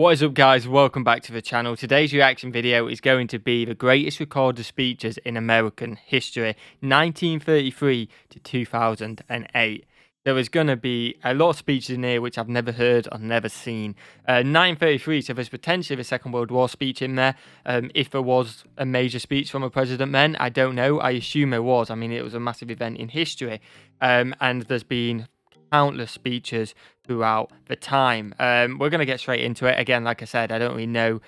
What is up, guys? Welcome back to the channel. Today's reaction video is going to be the greatest recorded speeches in American history, 1933 to 2008. There is going to be a lot of speeches in here which I've never heard or never seen. 1933, so there's potentially the Second World War speech in there. If there was a major speech from a president then, I don't know. I assume there was. I mean, it was a massive event in history. And there's been countless speeches throughout the time. We're going to get straight into it. Again, like I said, I don't really know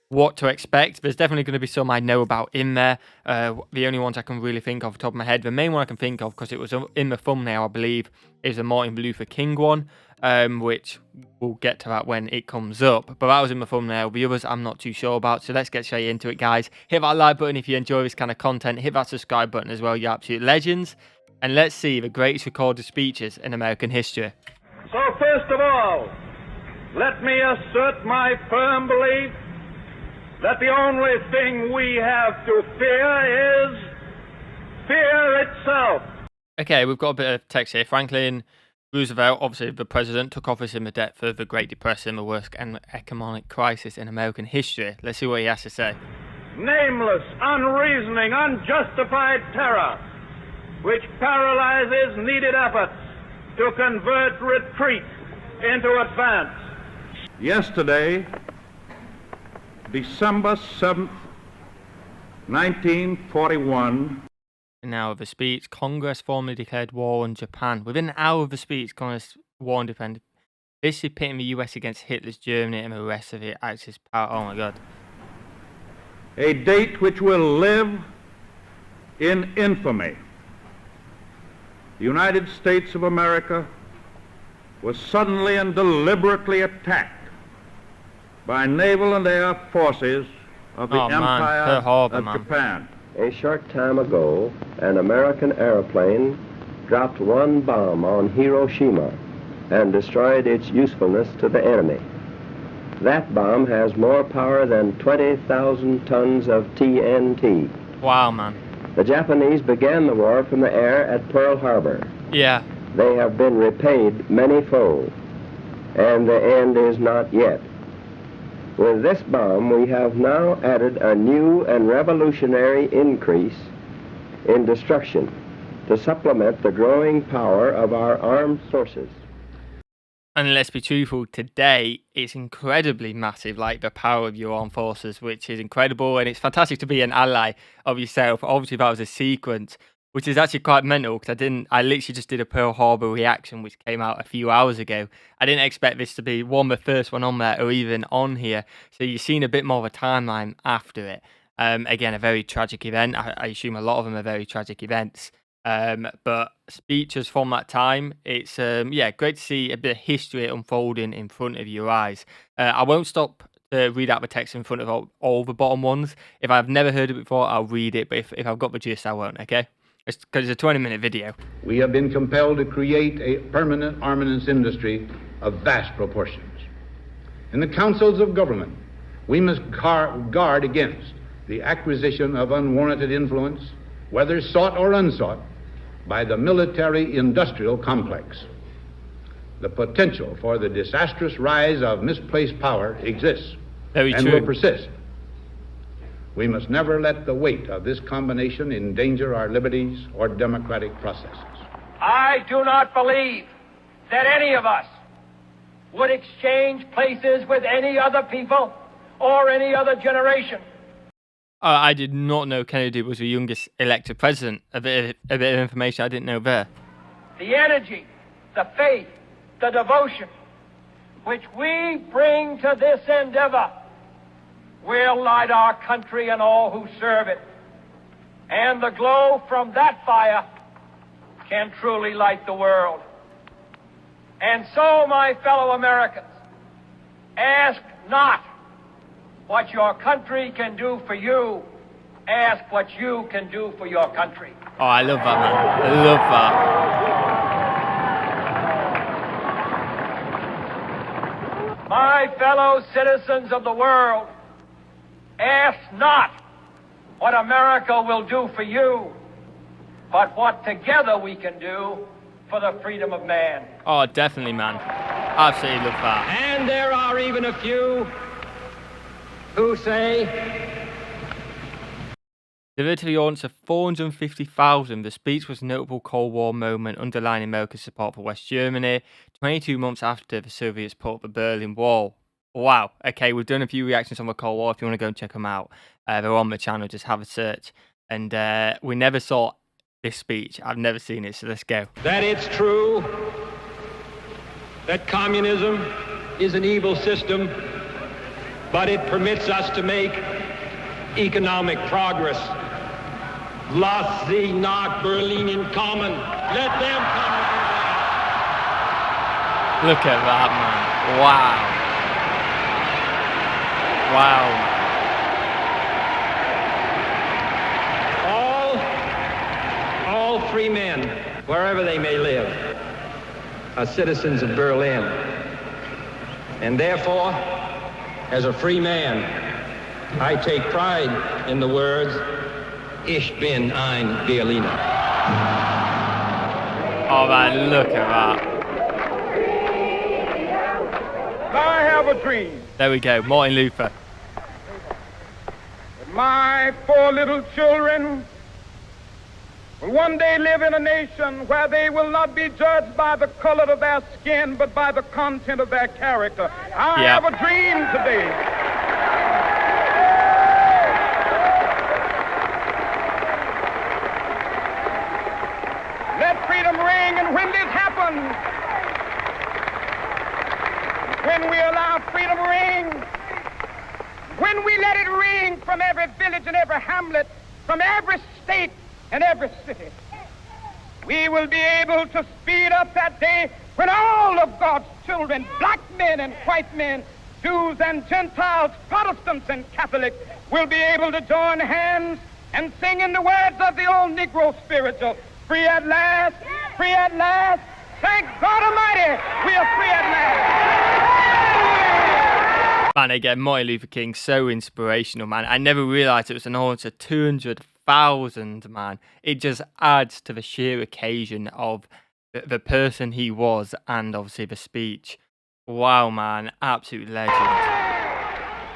what to expect. There's definitely going to be some I know about in there. The only ones I can really think of off the top of my head, the main one I can think of, because it was in the thumbnail, I believe, is the Martin Luther King one, which we'll get to that when it comes up. But that was in the thumbnail. The others I'm not too sure about, so let's get straight into it, guys. Hit that like button if you enjoy this kind of content. Hit that subscribe button as well, you absolute legends. And let's see the greatest recorded speeches in American history. So first of all, let me assert my firm belief that the only thing we have to fear is fear itself. Okay, we've got a bit of text here. Franklin Roosevelt, obviously the president, took office in the depth of the Great Depression, the worst economic crisis in American history. Let's see what he has to say. Nameless, unreasoning, unjustified terror, which paralyzes needed efforts to convert retreat into advance. Yesterday, December 7th, 1941. An hour of the speech, Congress formally declared war on Japan. Within an hour of the speech, Congress warned defended. This is pitting the US against Hitler's Germany and the rest of the Axis power. Oh my God. A date which will live in infamy. The United States of America was suddenly and deliberately attacked by naval and air forces of the Empire of Japan. A short time ago, an American airplane dropped one bomb on Hiroshima and destroyed its usefulness to the enemy. That bomb has more power than 20,000 tons of TNT. Wow, man. The Japanese began the war from the air at Pearl Harbor. Yeah. They have been repaid many-fold, and the end is not yet. With this bomb, we have now added a new and revolutionary increase in destruction to supplement the growing power of our armed forces. And let's be truthful, today it's incredibly massive, like the power of your armed forces, which is incredible, and it's fantastic to be an ally of yourself. Obviously, that was a sequence, which is actually quite mental, because I literally just did a Pearl Harbor reaction, which came out a few hours ago. I didn't expect this to be the first one on there, or even on here. So you've seen a bit more of a timeline after it. Again, a very tragic event. I assume a lot of them are very tragic events. But speeches from that time, it's yeah, great to see a bit of history unfolding in front of your eyes. I won't stop to read out the text in front of all the bottom ones. If I've never heard it before, I'll read it, but if I've got the gist, I won't, okay? It's because it's a 20-minute video. We have been compelled to create a permanent armaments industry of vast proportions. In the councils of government, we must guard against the acquisition of unwarranted influence, whether sought or unsought, by the military-industrial complex. The potential for the disastrous rise of misplaced power exists and will persist. We must never let the weight of this combination endanger our liberties or democratic processes. I do not believe that any of us would exchange places with any other people or any other generation. I did not know Kennedy was the youngest elected president. A bit of information I didn't know there. The energy, the faith, the devotion which we bring to this endeavor will light our country and all who serve it. And the glow from that fire can truly light the world. And so, my fellow Americans, ask not what your country can do for you, ask what you can do for your country. Oh, I love that, man. I love that. My fellow citizens of the world, ask not what America will do for you, but what together we can do for the freedom of man. Oh, definitely, man. Absolutely love that. And there are even a few who say delivered to the audience of 450,000, the speech was a notable Cold War moment underlining America's support for West Germany, 22 months after the Soviets put up the Berlin Wall. Wow. Okay, we've done a few reactions on the Cold War. If you want to go and check them out, they're on the channel. Just have a search. And we never saw this speech. I've never seen it, so let's go. that it's true that communism is an evil system, but it permits us to make economic progress. Lass sie nach Berlin kommen. Let them come to Berlin. Look at that, man. Wow. Wow. All free men, wherever they may live, are citizens of Berlin. And therefore, as a free man, I take pride in the words, Ich bin ein Berliner. Oh, man, look at that. I have a dream. There we go, Martin Luther. My 4 little children will one day live in a nation where they will not be judged by the color of their skin, but by the content of their character. I have a dream today. Let freedom ring, and when this happens, when we allow freedom to ring, when we let it ring from every village and every hamlet, from every state and every city, we will be able to speed up that day when all of God's children, black men and white men, Jews and Gentiles, Protestants and Catholics, will be able to join hands and sing in the words of the old Negro spiritual, free at last, free at last, thank God Almighty, we are free at last. Man, again, Martin Luther King, so inspirational, man. I never realised it was an audience of 200,000, man. It just adds to the sheer occasion of the person he was and obviously the speech. Wow, man, absolute legend.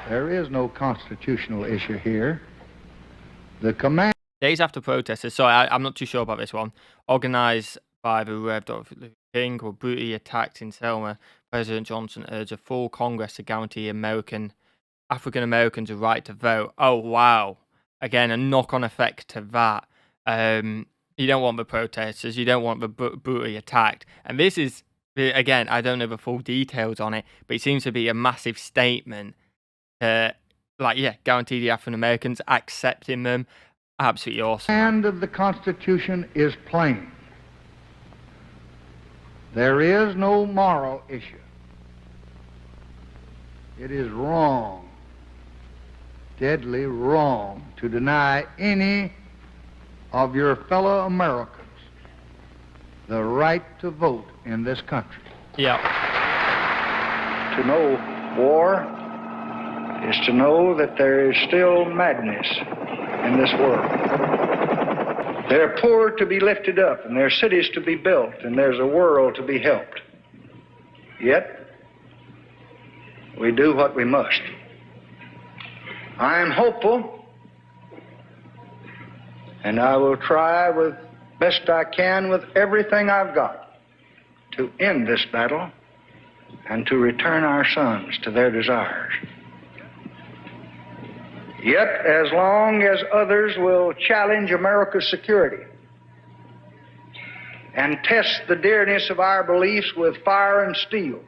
There is no constitutional issue here. The command... Days after protesters, sorry, I'm not too sure about this one, organised by the Rev. Dr. Luther King, were brutally attacked in Selma. President Johnson urged a full Congress to guarantee African Americans a right to vote. Oh, wow. Again, a knock-on effect to that. You don't want the protesters, you don't want the brutally attacked. And this is, again, I don't know the full details on it, but it seems to be a massive statement to, guarantee the African Americans, accepting them. Absolutely awesome. The command of the Constitution is plain. There is no moral issue. It is wrong, deadly wrong, to deny any of your fellow Americans the right to vote in this country. Yeah. To know war is to know that there is still madness in this world. There are poor to be lifted up, and there are cities to be built, and there's a world to be helped. Yet, we do what we must. I am hopeful, and I will try with best I can with everything I've got to end this battle and to return our sons to their desires. Yet, as long as others will challenge America's security and test the dearness of our beliefs with fire and steel,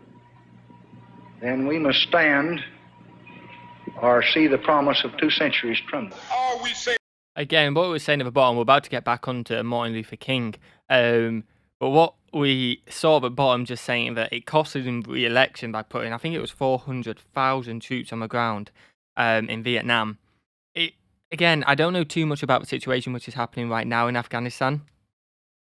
then we must stand or see the promise of 2 centuries crumble. Again, what we were saying at the bottom, we're about to get back onto Martin Luther King. But what we saw at the bottom, just saying that it costed him re-election by putting, I think it was 400,000 troops on the ground in Vietnam. Again, I don't know too much about the situation which is happening right now in Afghanistan.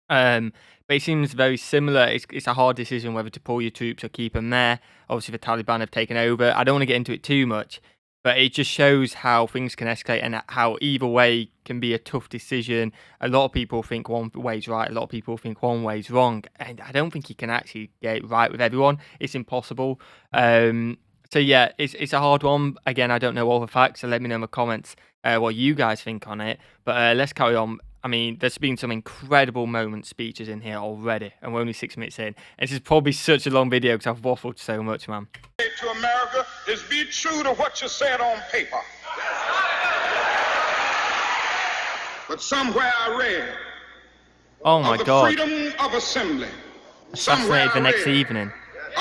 But it seems very similar. It's a hard decision whether to pull your troops or keep them there. Obviously, the Taliban have taken over. I don't want to get into it too much, but it just shows how things can escalate and how either way can be a tough decision. A lot of people think one way's right, a lot of people think one way's wrong, and I don't think you can actually get it right with everyone. It's impossible. So yeah, it's a hard one. Again, I don't know all the facts, so let me know in the comments what you guys think on it. But let's carry on. I mean, there's been some incredible moment speeches in here already, and we're only 6 minutes in. And this is probably such a long video because I've waffled so much, man. To America is be true to what you said on paper. But somewhere I read Oh my of the God. freedom of assembly. Assassinated the next evening.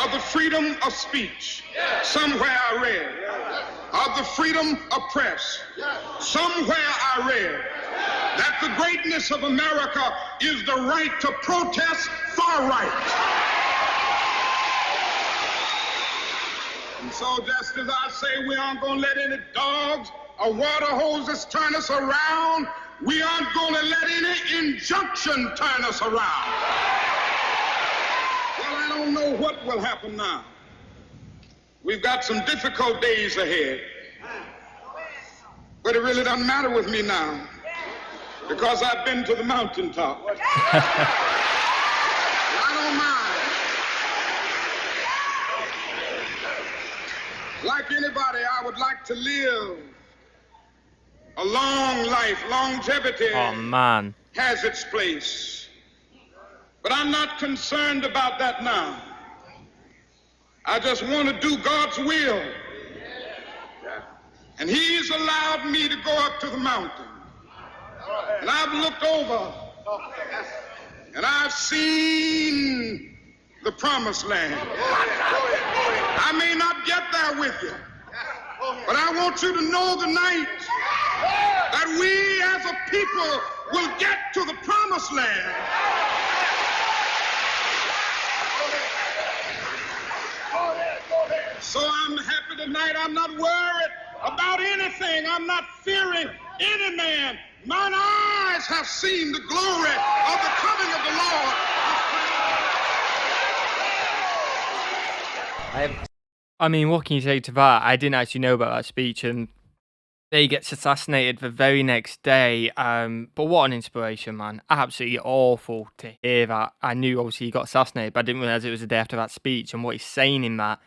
Of the freedom of speech. Somewhere I read of the freedom of press. Somewhere I read that the greatness of America is the right to protest far right. And so just as I say we aren't going to let any dogs or water hoses turn us around, we aren't going to let any injunction turn us around. Well, I don't know what will happen now. We've got some difficult days ahead. But it really doesn't matter with me now, because I've been to the mountaintop. I don't mind. Like anybody, I would like to live a long life. Longevity has its place. But I'm not concerned about that now. I just want to do God's will. And He's allowed me to go up to the mountain. And I've looked over and I've seen the promised land. I may not get there with you, but I want you to know tonight that we as a people will get to the promised land. So I'm happy tonight. I'm not worried about anything. I'm not fearing any man. Mine eyes have seen the glory of the coming of the Lord. I mean, what can you say to that? I didn't actually know about that speech, and he gets assassinated the very next day. But what an inspiration, man. Absolutely awful to hear that. I knew, obviously, he got assassinated, but I didn't realize it was the day after that speech, and what he's saying in that.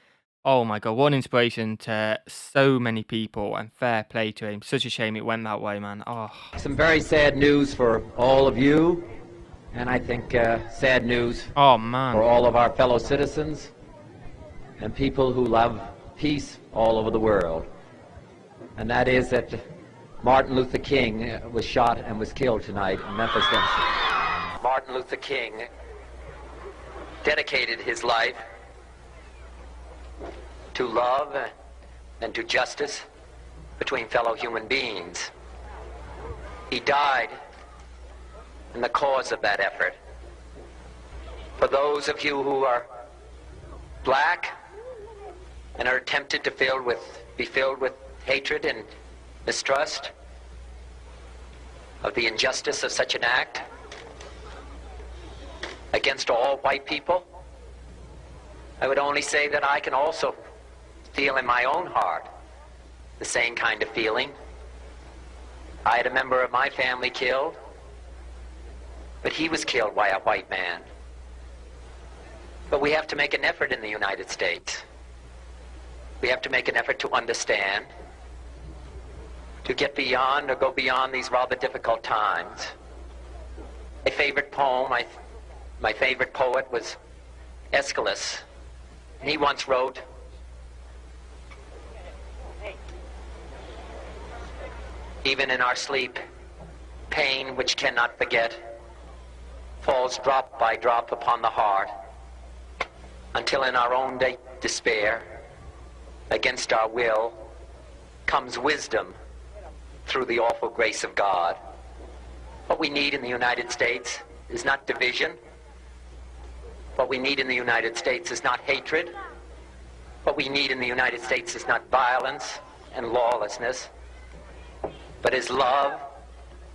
Oh my God, what an inspiration to so many people, and fair play to him. Such a shame it went that way, man. Oh. Some very sad news for all of you, and I think sad news for all of our fellow citizens and people who love peace all over the world. And that is that Martin Luther King was shot and was killed tonight in Memphis, Tennessee. Martin Luther King dedicated his life to love and to justice between fellow human beings. He died in the cause of that effort. For those of you who are black and are tempted to be filled with hatred and mistrust of the injustice of such an act against all white people, I would only say that I can also feel in my own heart the same kind of feeling. I had a member of my family killed, but he was killed by a white man. But we have to make an effort in the United States. We have to make an effort to understand, to get beyond or go beyond these rather difficult times. My favorite poem, my favorite poet was Aeschylus, and he once wrote, "Even in our sleep, pain which cannot forget falls drop by drop upon the heart, until in our own despair, against our will, comes wisdom through the awful grace of God." What we need in the United States is not division. What we need in the United States is not hatred. What we need in the United States is not violence and lawlessness, but is love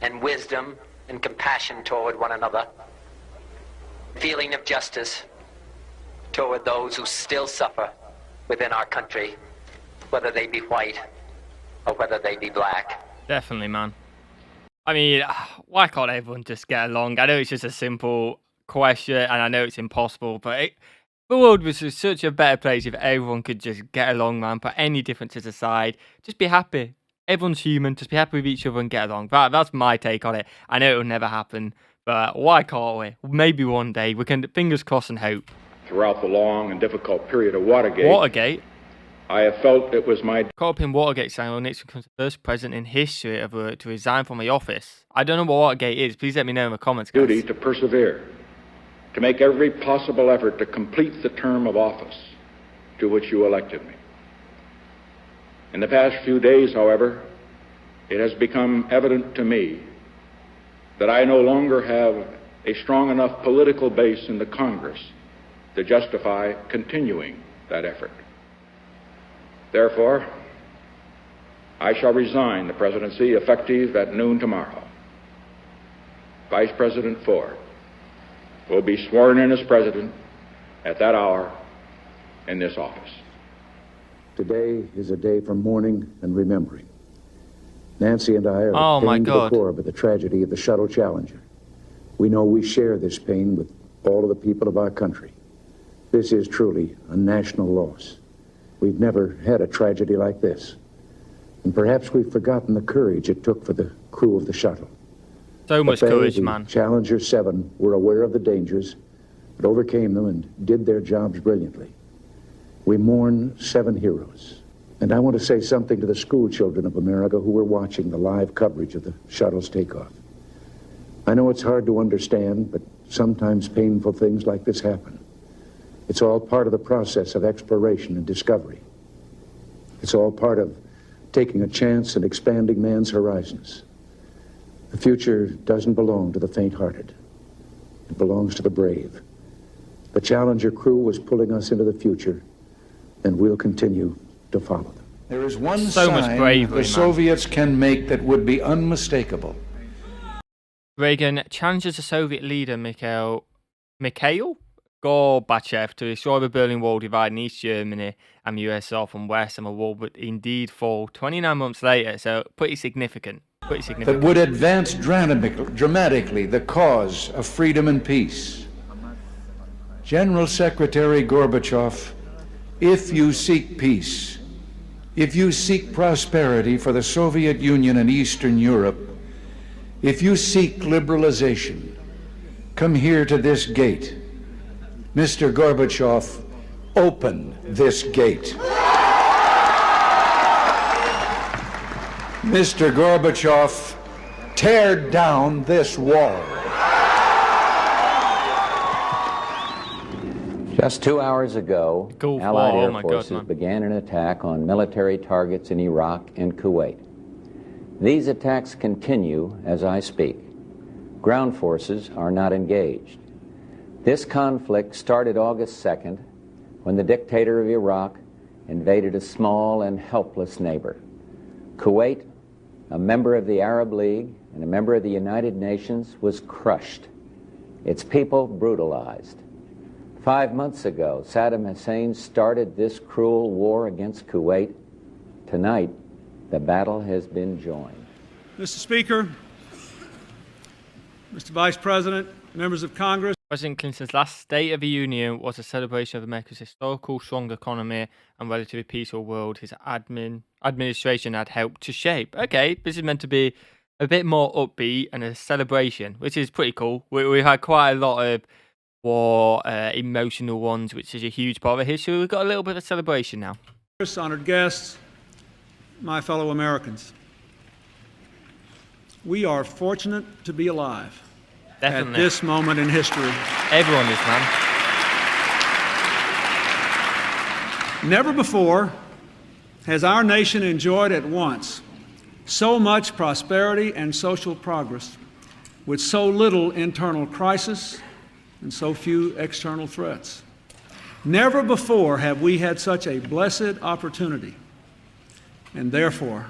and wisdom and compassion toward one another, feeling of justice toward those who still suffer within our country, whether they be white or whether they be black. Definitely, man. I mean, why can't everyone just get along? I know it's just a simple question, and I know it's impossible, but the world was just such a better place if everyone could just get along, man. Put any differences aside, just be happy. Everyone's human. Just be happy with each other and get along. That's my take on it. I know it'll never happen, but why can't we? Maybe one day we can. Fingers crossed and hope. Throughout the long and difficult period of Watergate, I have felt it was my caught up in Watergate scandal. Nixon becomes the first president in history ever to resign from the office. I don't know what Watergate is. Please let me know in the comments, guys. duty to persevere, to make every possible effort to complete the term of office to which you elected me. In the past few days, however, it has become evident to me that I no longer have a strong enough political base in the Congress to justify continuing that effort. Therefore, I shall resign the presidency effective at noon tomorrow. Vice President Ford will be sworn in as president at that hour in this office. Today is a day for mourning and remembering. Nancy and I are pained to the core by the tragedy of the Shuttle Challenger. We know we share this pain with all of the people of our country. This is truly a national loss. We've never had a tragedy like this. And perhaps we've forgotten the courage it took for the crew of the shuttle. So much courage, man. Challenger 7 were aware of the dangers, but overcame them and did their jobs brilliantly. We mourn 7 heroes. And I want to say something to the school children of America who were watching the live coverage of the shuttle's takeoff. I know it's hard to understand, but sometimes painful things like this happen. It's all part of the process of exploration and discovery. It's all part of taking a chance and expanding man's horizons. The future doesn't belong to the faint-hearted. It belongs to the brave. The Challenger crew was pulling us into the future, and we'll continue to follow them. There is one sign the Soviets can make that would be unmistakable. Reagan challenges the Soviet leader Mikhail Gorbachev to destroy the Berlin Wall, dividing East Germany and the USSR from West, and the wall would indeed fall 29 months later, so pretty significant. That would advance dramatically the cause of freedom and peace. General Secretary Gorbachev, if you seek peace, if you seek prosperity for the Soviet Union and Eastern Europe, if you seek liberalization, come here to this gate. Mr. Gorbachev, open this gate. Mr. Gorbachev, tear down this wall. Just 2 hours ago, Allied Air Forces began an attack on military targets in Iraq and Kuwait. These attacks continue as I speak. Ground forces are not engaged. This conflict started August 2nd when the dictator of Iraq invaded a small and helpless neighbor. Kuwait, a member of the Arab League and a member of the United Nations, was crushed. Its people brutalized. 5 months ago, Saddam Hussein started this cruel war against Kuwait. Tonight, the battle has been joined. Mr. Speaker, Mr. Vice President, members of Congress. President Clinton's last State of the Union was a celebration of America's historical strong economy and relatively peaceful world his administration had helped to shape. Okay, this is meant to be a bit more upbeat and a celebration, which is pretty cool. We've had quite a lot of war, emotional ones, which is a huge part of history. We've got a little bit of celebration now. Honored guests, my fellow Americans, we are fortunate to be alive. Definitely. At this moment in history. Everyone is, man. Never before has our nation enjoyed at once so much prosperity and social progress with so little internal crisis and so few external threats. Never before have we had such a blessed opportunity and therefore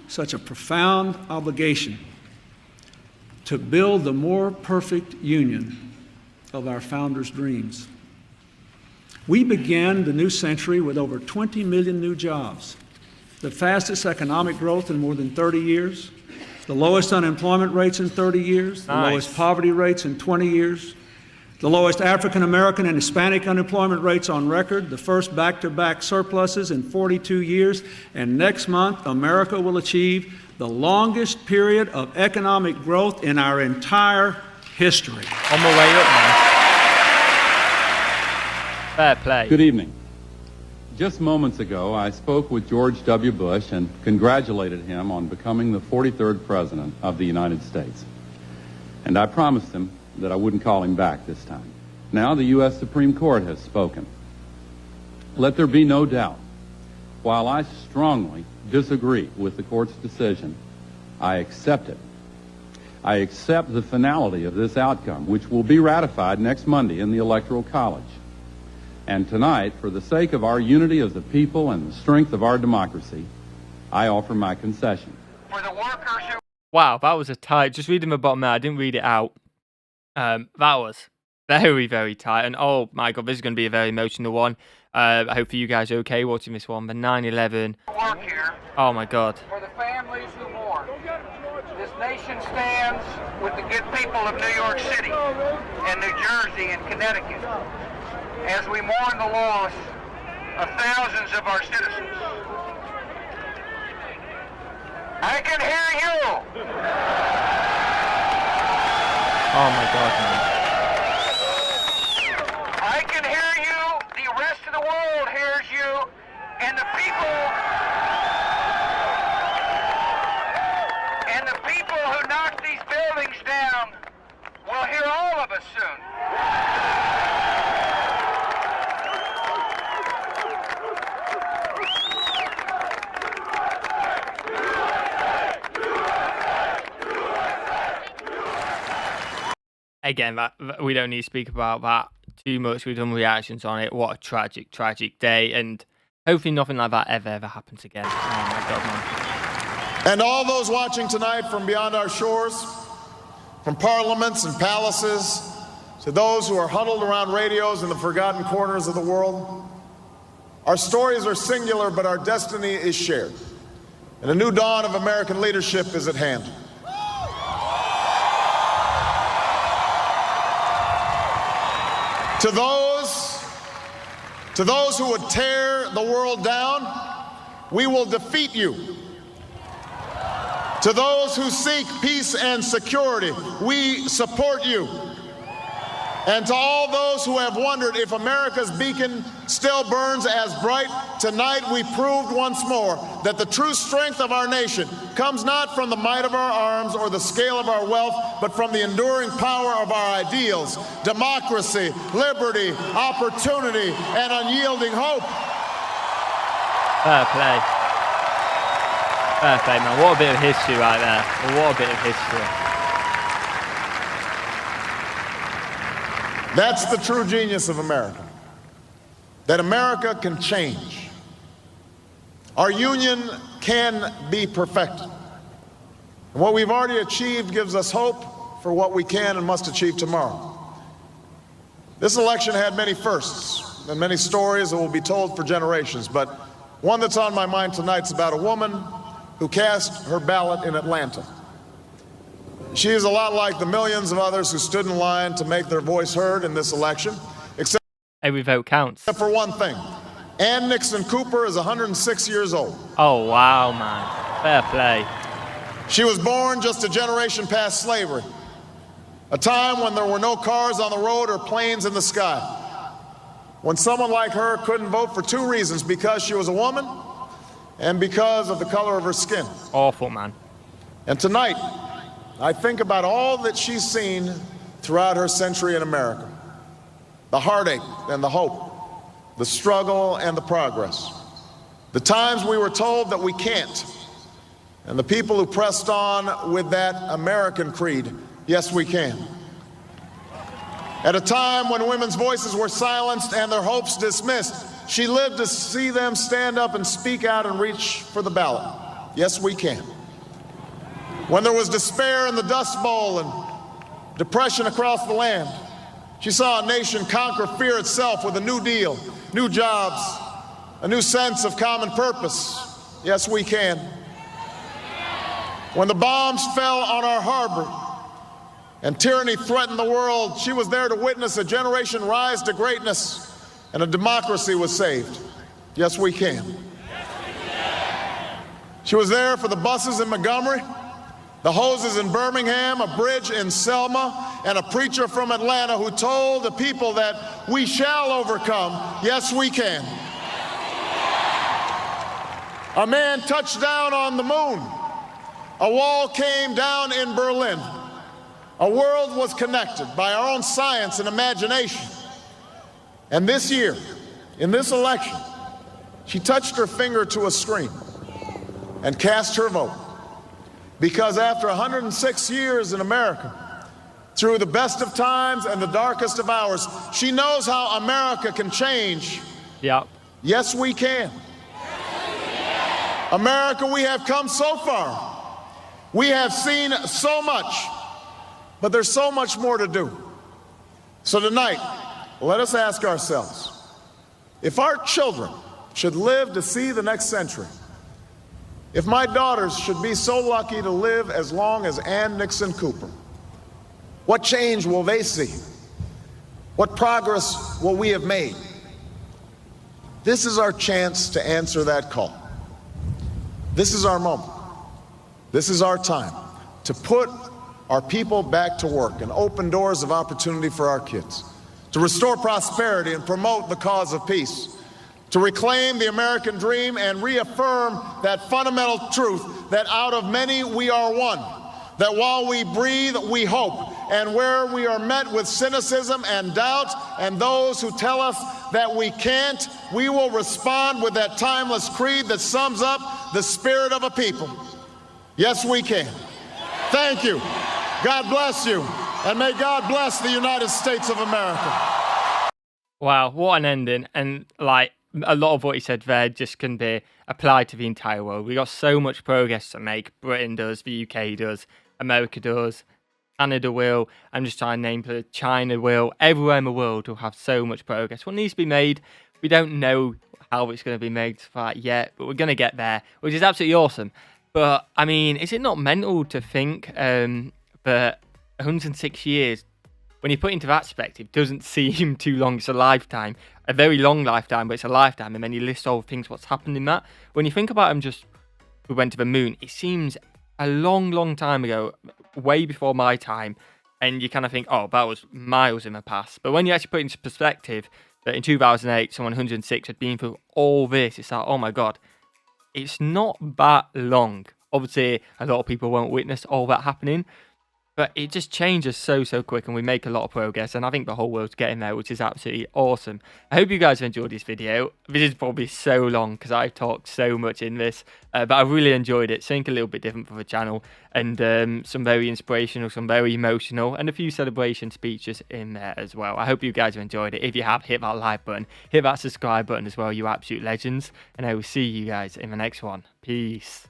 such a profound obligation to build the more perfect union of our founders' dreams. We began the new century with over 20 million new jobs the fastest economic growth in more than 30 years, the lowest unemployment rates in 30 years, the lowest poverty rates in 20 years, the lowest African American and Hispanic unemployment rates on record, the first back-to-back surpluses in 42 years, and next month, America will achieve the longest period of economic growth in our entire history. On my way up now. Fair play. Good evening. Just moments ago, I spoke with George W. Bush and congratulated him on becoming the 43rd President of the United States. And I promised him that I wouldn't call him back this time. Now the U.S. Supreme Court has spoken. Let there be no doubt, while I strongly disagree with the court's decision, I accept it. I accept the finality of this outcome, which will be ratified next Monday in the Electoral College. And tonight, for the sake of our unity as a people and the strength of our democracy, I offer my concession. For the workers who... Wow, that was a tight... Just reading the bottom there, I didn't read it out. That was very, very tight. And oh my God, this is going to be a very emotional one. I hope for you guys are okay watching this one. The 9/11. Oh my God. For the families who mourn, this nation stands with the good people of New York City and New Jersey and Connecticut as we mourn the loss of thousands of our citizens. I can hear you. Oh my God, man. I can hear you. The rest of the world hears you. And the people who knock these buildings down will hear all of us soon. Again, we don't need to speak about that too much. We've done reactions on it. What a tragic, tragic day. And hopefully nothing like that ever happens again. Oh my God, man. And all those watching tonight from beyond our shores, from parliaments and palaces, to those who are huddled around radios in the forgotten corners of the world, our stories are singular, but our destiny is shared. And a new dawn of American leadership is at hand. To those who would tear the world down, we will defeat you. To those who seek peace and security, we support you. And to all those who have wondered if America's beacon still burns as bright, tonight we proved once more that the true strength of our nation comes not from the might of our arms or the scale of our wealth, but from the enduring power of our ideals: democracy, liberty, opportunity, and unyielding hope. Fair play. Fair play, man. What a bit of history right there. What a bit of history. That's the true genius of America, that America can change. Our union can be perfected. And what we've already achieved gives us hope for what we can and must achieve tomorrow. This election had many firsts and many stories that will be told for generations, but one that's on my mind tonight is about a woman who cast her ballot in Atlanta. She is a lot like the millions of others who stood in line to make their voice heard in this election, except every vote counts. For one thing. Ann Nixon Cooper is 106 years old. Oh, wow, man. Fair play. She was born just a generation past slavery, a time when there were no cars on the road or planes in the sky, when someone like her couldn't vote for two reasons: because she was a woman and because of the color of her skin. Awful, man. And tonight, I think about all that she's seen throughout her century in America: the heartache and the hope, the struggle and the progress, the times we were told that we can't, and the people who pressed on with that American creed: yes, we can. At a time when women's voices were silenced and their hopes dismissed, she lived to see them stand up and speak out and reach for the ballot: yes, we can. When there was despair in the Dust Bowl and depression across the land, she saw a nation conquer fear itself with a new deal, new jobs, a new sense of common purpose, Yes, we can. When the bombs fell on our harbor and tyranny threatened the world, she was there to witness a generation rise to greatness and a democracy was saved. Yes, we can. She was there for the buses in Montgomery, the hoses in Birmingham, a bridge in Selma, and a preacher from Atlanta who told the people that we shall overcome. Yes, we can. A man touched down on the moon. A wall came down in Berlin. A world was connected by our own science and imagination. And this year, in this election, she touched her finger to a screen and cast her vote. Because after 106 years in America, through the best of times and the darkest of hours, she knows how America can change. Yeah. Yes, we can. America, we have come so far. We have seen so much, but there's so much more to do. So tonight, let us ask ourselves, if our children should live to see the next century, if my daughters should be so lucky to live as long as Ann Nixon Cooper, what change will they see? What progress will we have made? This is our chance to answer that call. This is our moment. This is our time to put our people back to work and open doors of opportunity for our kids, to restore prosperity and promote the cause of peace, to reclaim the American dream and reaffirm that fundamental truth that out of many we are one, that while we breathe, we hope, and where we are met with cynicism and doubt and those who tell us that we can't, we will respond with that timeless creed that sums up the spirit of a people. Yes, we can. Thank you. God bless you. And may God bless the United States of America. Wow, what an ending. And like a lot of what he said there just can be applied to the entire world. We got so much progress to make. Britain does, the UK does, America does, Canada will. I'm just trying to name China will. Everywhere in the world will have so much progress. What needs to be made, we don't know how it's going to be made yet, but we're going to get there, which is absolutely awesome. But, I mean, is it not mental to think that 106 years, when you put into that perspective, doesn't seem too long? It's a lifetime, a very long lifetime, but it's a lifetime. And then you list all the things, what's happened in that. When you think about them, just we went to the moon, it seems a long, long time ago, way before my time. And you kind of think, oh, that was miles in the past. But when you actually put it into perspective, that in 2008, someone 106 had been through all this, it's like, oh my God. It's not that long. Obviously, a lot of people won't witness all that happening, but it just changes so quick and we make a lot of progress, and I think the whole world's getting there, which is absolutely awesome. I hope you guys have enjoyed this video. This is probably so long because I've talked so much in this, but I really enjoyed it. Something a little bit different for the channel, and some very inspirational, some very emotional, and a few celebration speeches in there as well. I hope you guys have enjoyed it. If you have, hit that like button, hit that subscribe button as well, you absolute legends, and I will see you guys in the next one. Peace.